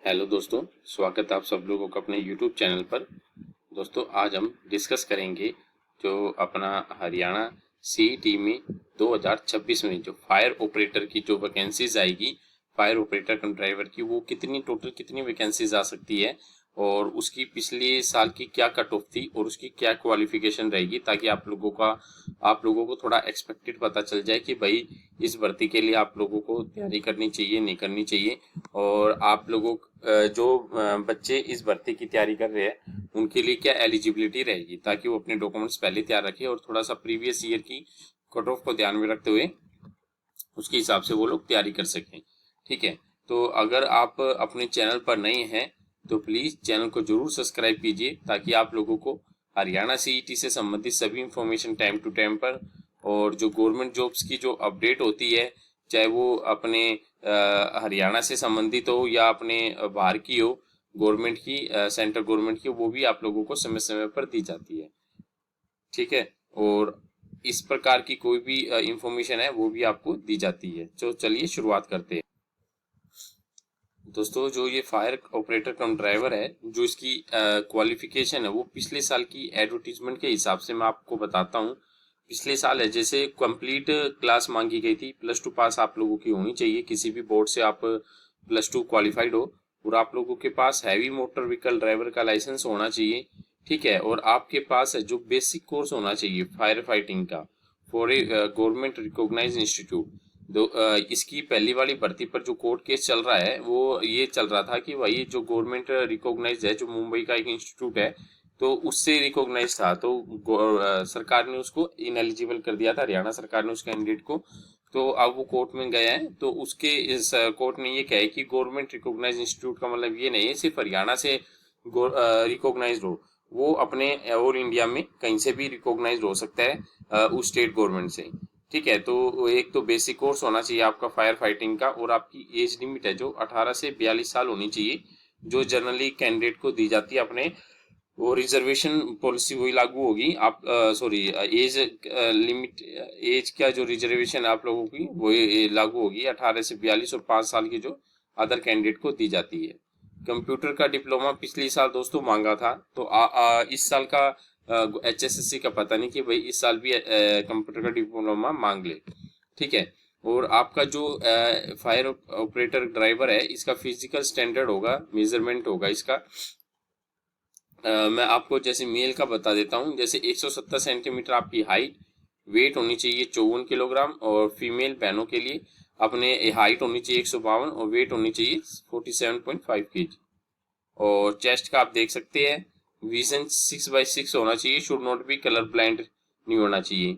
Hello दोस्तों, स्वागत है आप सब लोगों का अपने YouTube चैनल पर। दोस्तों आज हम डिस्कस करेंगे जो अपना हरियाणा सीईटी में 2026 में जो फायर ऑपरेटर की जो वैकेंसीज आएगी, फायर ऑपरेटर कम ड्राइवर की, वो कितनी वैकेंसीज आ सकती है और उसकी पिछले साल की क्या कट ऑफ थी और उसकी क्या क्वालिफिकेशन रहेगी, ताकि आप लोगों को थोड़ा एक्सपेक्टेड पता चल जाए कि भाई इस भर्ती के लिए आप लोगों को तैयारी करनी चाहिए नहीं करनी चाहिए। और आप लोगों जो बच्चे इस भर्ती की तैयारी कर रहे हैं उनके लिए क्या एलिजिबिलिटी रहेगी, ताकि वो अपने डॉक्यूमेंट्स पहले तैयार रखें और थोड़ा सा प्रीवियस ईयर की कट ऑफ को ध्यान में रखते हुए उसके हिसाब से वो लोग तैयारी कर सकें। ठीक है, तो अगर आप अपने चैनल पर नए हैं तो प्लीज चैनल को जरूर सब्सक्राइब कीजिए, ताकि आप लोगों को हरियाणा सीईटी से संबंधित सभी इंफॉर्मेशन टाइम टू टाइम पर और जो गवर्नमेंट जॉब्स की जो अपडेट होती है, चाहे वो अपने हरियाणा से संबंधित हो या अपने बाहर की हो, गवर्नमेंट की, सेंट्रल गवर्नमेंट की, वो भी आप लोगों को समय समय पर दी जाती है। ठीक है, और इस प्रकार की कोई भी इंफॉर्मेशन है वो भी आपको दी जाती है। तो चलिए शुरुआत करते हैं। दोस्तों जो ये फायर ऑपरेटर कम ड्राइवर है, जो इसकी क्वालिफिकेशन है वो पिछले साल की एडवर्टीजमेंट के हिसाब से मैं आपको बताता हूँ। पिछले साल है जैसे कंप्लीट क्लास मांगी गई थी, +2 पास आप लोगों की होनी चाहिए, किसी भी बोर्ड से आप +2 क्वालिफाइड हो और आप लोगों के पास हैवी मोटर व्हीकल ड्राइवर का लाइसेंस होना चाहिए। ठीक है, और आपके पास है जो बेसिक कोर्स होना चाहिए फायर फाइटिंग का for a government recognised institute. इसकी पहली वाली भर्ती पर जो कोर्ट केस चल रहा है वो ये चल रहा था कि भाई जो गवर्नमेंट रिकॉग्नाइज है, जो मुंबई का एक इंस्टीट्यूट है, तो उससे रिकॉग्नाइज था, तो सरकार ने उसको इनएलिजिबल कर दिया था, हरियाणा सरकार ने उस कैंडिडेट को। तो अब वो कोर्ट में गया है, तो उसके इस कोर्ट ने ये कहा है कि गवर्नमेंट रिकॉग्नाइज इंस्टीट्यूट का मतलब ये नहीं है सिर्फ हरियाणा से रिकॉग्नाइज हो, वो अपने ऑल इंडिया में कहीं से भी रिकॉग्नाइज हो सकता है उस स्टेट गवर्नमेंट से। ठीक है, तो एक तो बेसिक कोर्स होना चाहिए आपका फायर फाइटिंग का, और आपकी एज लिमिट है जो 18 से 42 साल होनी चाहिए, जो जनरली कैंडिडेट को दी जाती है अपने। वो रिजर्वेशन पॉलिसी वही लागू होगी, आप सॉरी एज लिमिट, एज का जो रिजर्वेशन आप लोगों की वही लागू होगी 18 से 42 और 5 साल की जो अदर कैंडिडेट को दी जाती है। कंप्यूटर का डिप्लोमा पिछले साल दोस्तों मांगा था, तो इस साल का HSSC का पता नहीं कि भाई इस साल भी कंप्यूटर का डिप्लोमा मांग ले। ठीक है, और आपका जो फायर ऑपरेटर ड्राइवर है, इसका फिजिकल स्टैंडर्ड होगा, मेजरमेंट होगा इसका। मैं आपको जैसे मेल का बता देता हूँ, जैसे 170 सेंटीमीटर आपकी हाइट, वेट होनी चाहिए 54 किलोग्राम, और फीमेल बहनों के लिए अपने हाइट होनी चाहिए 152 और वेट होनी चाहिए 47.5 kg। और चेस्ट का आप देख सकते हैं, विजन 6/6 होना चाहिए, should not be colour blind नहीं होना चाहिए।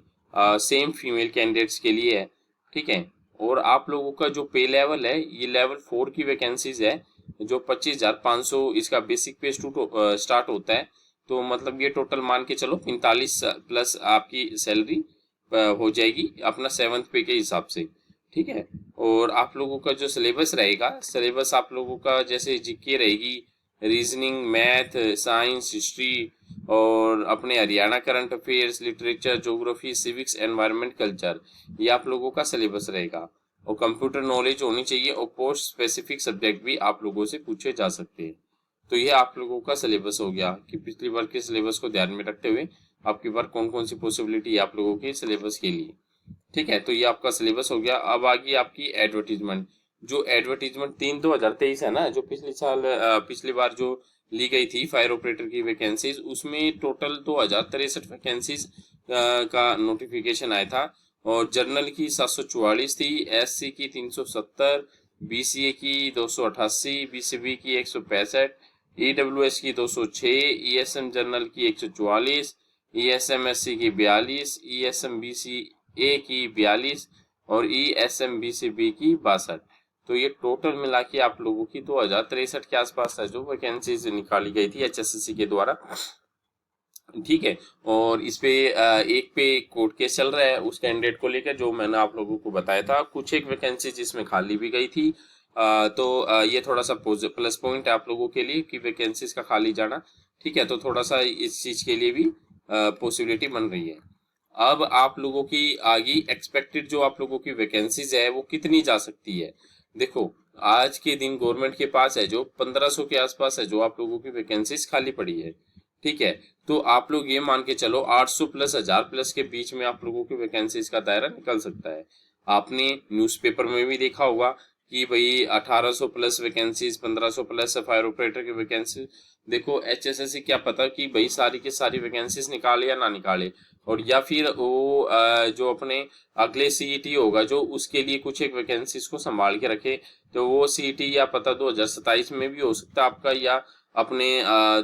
सेम फीमेल कैंडिडेट्स के लिए है। ठीक है, और आप लोगों का जो पे लेवल है, ये लेवल 4 की वैकेंसीज है, जो 25,500 इसका बेसिक पे स्टार्ट होता है। तो मतलब ये टोटल मान के चलो 45 प्लस आपकी सैलरी हो जाएगी अपना 7th पे के हिसाब से। ठीक है, और आप लोगों का जो सिलेबस रहेगा, सिलेबस आप लोगों का जैसे जीके रहेगी, रीजनिंग, मैथ, साइंस, हिस्ट्री, और अपने Haryana current affairs, literature, geography, civics, environment, culture, ये आप लोगों का सिलेबस रहेगा। और कंप्यूटर नॉलेज होनी चाहिए, और पोस्ट स्पेसिफिक सब्जेक्ट भी आप लोगों से पूछे जा सकते हैं। तो ये आप लोगों का सिलेबस हो गया कि पिछली बार के सिलेबस को ध्यान में रखते हुए आपकी बार कौन कौन सी पॉसिबिलिटी है आप लोगों के सिलेबस के लिए। ठीक है, तो ये आपका सिलेबस हो गया। अब आ गई आपकी एडवर्टीजमेंट। जो एडवर्टीजमेंट 3/2023 है ना, जो पिछली बार जो ली गई थी फायर ऑपरेटर की वैकेंसीज, उसमें टोटल 2063 वैकेंसीज का नोटिफिकेशन आया था। और जनरल की 744 थी, SC की 370, BCA की 288, BCB की 165, EWS की 206, ESM जनरल की 144, ESM SC की 42, ESM BCA की 42 और ESM BCB की 62। तो ये टोटल मिला के आप लोगों की 2063 के आसपास है जो वैकेंसीज निकाली गई थी HSSC के द्वारा। ठीक है, और इस पे एक पे कोर्ट केस चल रहा है उस कैंडिडेट को लेकर, जो मैंने आप लोगों को बताया था। कुछ एक वैकेंसी जिसमें खाली भी गई थी, तो ये थोड़ा सा प्लस पॉइंट है आप लोगों के लिए कि वैकेंसीज का खाली जाना। ठीक है, तो थोड़ा सा इस चीज के लिए भी पॉसिबिलिटी बन रही है। अब आप लोगों की आगे एक्सपेक्टेड जो आप लोगों की वैकेंसीज है वो कितनी जा सकती है। देखो, आज के दिन गवर्नमेंट के पास है जो 1500 के आसपास है जो आप लोगों की वैकेंसीज खाली पड़ी है। ठीक है, तो आप लोग ये मान के चलो 800 प्लस 1000 प्लस के बीच में आप लोगों की वैकेंसीज का दायरा निकल सकता है। आपने न्यूज़पेपर में भी देखा होगा कि भाई 1800 plus vacancies, 1500 plus fire operator की वैकेंसी। देखो एचएसएससी क्या पता कि भाई सारी की सारी वैकेंसीज निकाले या ना निकाले, और या फिर वो जो अपने अगले सीईटी होगा जो उसके लिए कुछ एक वैकेंसीज को संभाल के रखे। तो वो सीईटी या पता 2027 में भी हो सकता है आपका, या अपने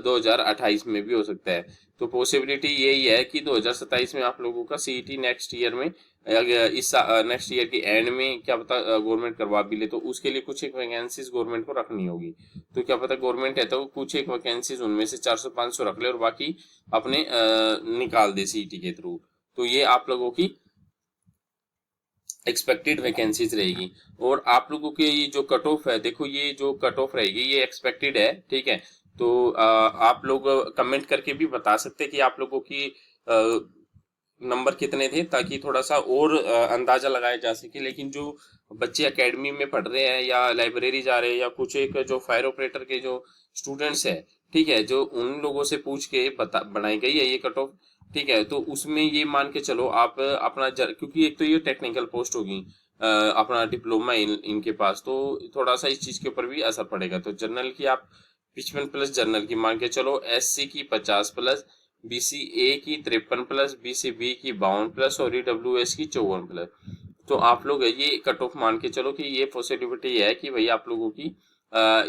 2028 में भी हो सकता है। तो पॉसिबिलिटी यही है कि 2027 में आप लोगों का सीईटी नेक्स्ट ईयर में, इस नेक्स्ट ईयर के एंड में क्या पता गवर्नमेंट करवा भी ले, तो उसके लिए कुछ एक वैकेंसीज गवर्नमेंट को रखनी होगी। तो क्या पता गवर्नमेंट है तो कुछ एक वैकेंसीज उनमें से 400-500 रख ले और बाकी अपने निकाल दे सीईटी के थ्रू। तो ये आप लोगों की एक्सपेक्टेड वैकेंसीज रहेगी। और आप लोगों के ये जो कट ऑफ है, देखो ये जो कट ऑफ रहेगी ये एक्सपेक्टेड है। ठीक है, तो आप लोग कमेंट करके भी बता सकते हैं कि आप लोगों की नंबर कितने थे, ताकि थोड़ा सा और अंदाजा लगाया जा सके। लेकिन जो बच्चे एकेडमी में पढ़ रहे हैं या लाइब्रेरी जा रहे हैं या कुछ एक जो फायर ऑपरेटर के जो स्टूडेंट्स है, ठीक है, जो उन लोगों से पूछ के बनाई गई है ये कट ऑफ। ठीक है, तो उसमें ये मान के चलो आप अपना क्योंकि एक तो ये टेक्निकल पोस्ट होगी, अपना डिप्लोमा इनके पास, तो थोड़ा सा इस चीज के ऊपर भी असर पड़ेगा। तो जर्नल की आप 55 प्लस जर्नल की मान के चलो, एससी की 50 प्लस, बीसीए की 53 प्लस, बीसीबी की 52 प्लस और ईडब्ल्यूएस की 54 प्लस। तो आप लोग ये कट ऑफ मान के चलो कि ये पॉसिबिलिटी है कि भाई आप लोगों की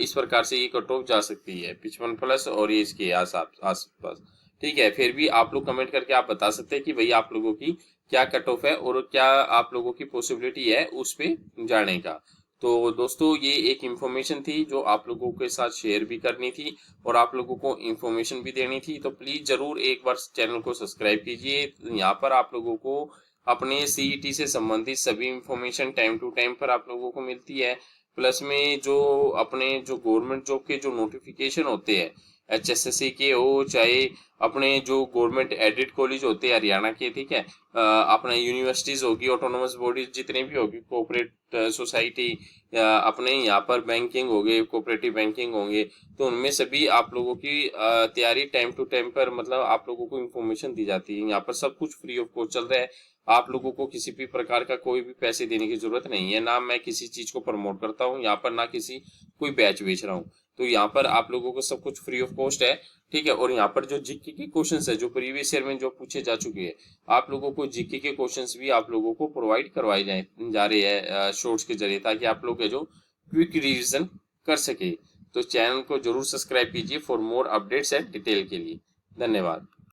इस प्रकार से ये कट ऑफ जा सकती है 55 प्लस और ये इसके आसपास। ठीक है, फिर भी आप लोग कमेंट करके आप बता सकते हैं कि भाई आप लोगों की क्या कट ऑफ है और क्या आप लोगों की पॉसिबिलिटी है उस पे जाने का। तो दोस्तों ये एक इन्फॉर्मेशन थी जो आप लोगों के साथ शेयर भी करनी थी और आप लोगों को इन्फॉर्मेशन भी देनी थी। तो प्लीज जरूर एक बार चैनल को सब्सक्राइब कीजिए। यहाँ पर आप लोगों को अपने सीईटी से संबंधित सभी इन्फॉर्मेशन टाइम टू टाइम पर आप लोगों को मिलती है। प्लस में जो अपने जो गवर्नमेंट जॉब के जो नोटिफिकेशन होते हैं, एचएसएससी के हो चाहे अपने जो गवर्नमेंट एडेड कॉलेज होते हैं हरियाणा के, ठीक है, अपने यूनिवर्सिटीज होगी, ऑटोनोमस बॉडीज जितने भी होगी, कोऑपरेट सोसाइटी, अपने यहाँ पर बैंकिंग हो गए, कोऑपरेटिव बैंकिंग होंगे, तो उनमें सभी आप लोगों की तैयारी टाइम टू टाइम पर मतलब आप लोगों को इन्फॉर्मेशन दी जाती है। यहाँ पर सब कुछ फ्री ऑफ कॉस्ट चल रहा है। आप लोगों को किसी भी प्रकार का कोई भी पैसे देने की जरूरत नहीं है। ना मैं किसी चीज को प्रमोट करता हूँ यहाँ पर, ना किसी कोई बैच बेच रहा हूँ। तो यहाँ पर आप लोगों को सब कुछ फ्री ऑफ कॉस्ट है। ठीक है, और यहाँ पर जो जीके के क्वेश्चंस है जो प्रीवियस ईयर में जो पूछे जा चुके हैं, आप लोगों को जीके के क्वेश्चंस भी आप लोगों को प्रोवाइड करवाए जा रहे हैं शॉर्ट्स के जरिए, ताकि आप लोग जो क्विक रिवीजन कर सके। तो चैनल को जरूर सब्सक्राइब कीजिए for more updates and detail के लिए। धन्यवाद।